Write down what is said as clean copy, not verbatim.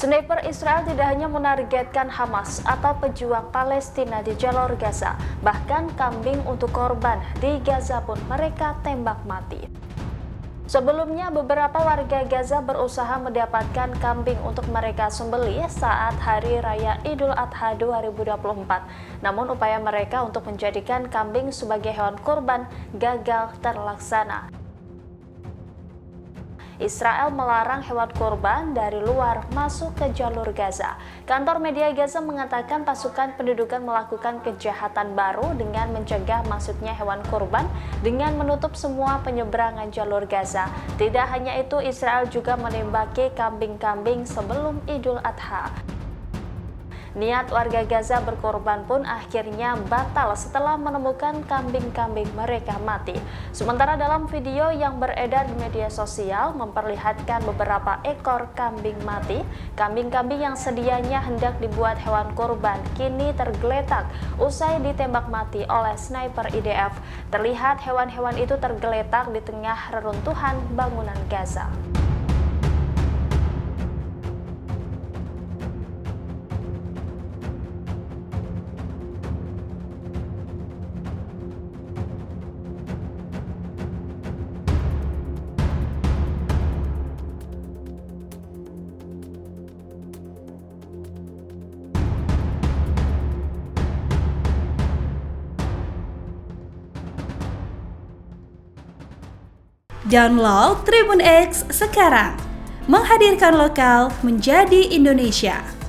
Sniper Israel tidak hanya menargetkan Hamas atau pejuang Palestina di jalur Gaza, bahkan kambing untuk korban di Gaza pun mereka tembak mati. Sebelumnya, beberapa warga Gaza berusaha mendapatkan kambing untuk mereka sembelih saat Hari Raya Idul Adha 2024. Namun upaya mereka untuk menjadikan kambing sebagai hewan kurban gagal terlaksana. Israel melarang hewan kurban dari luar masuk ke jalur Gaza. Kantor media Gaza mengatakan pasukan pendudukan melakukan kejahatan baru dengan mencegah masuknya hewan kurban dengan menutup semua penyeberangan jalur Gaza. Tidak hanya itu, Israel juga menembaki kambing-kambing sebelum Idul Adha. Niat warga Gaza berkorban pun akhirnya batal setelah menemukan kambing-kambing mereka mati. Sementara dalam video yang beredar di media sosial memperlihatkan beberapa ekor kambing mati, kambing-kambing yang sedianya hendak dibuat hewan kurban kini tergeletak usai ditembak mati oleh sniper IDF. Terlihat hewan-hewan itu tergeletak di tengah reruntuhan bangunan Gaza. Download Tribun X sekarang, menghadirkan lokal menjadi Indonesia.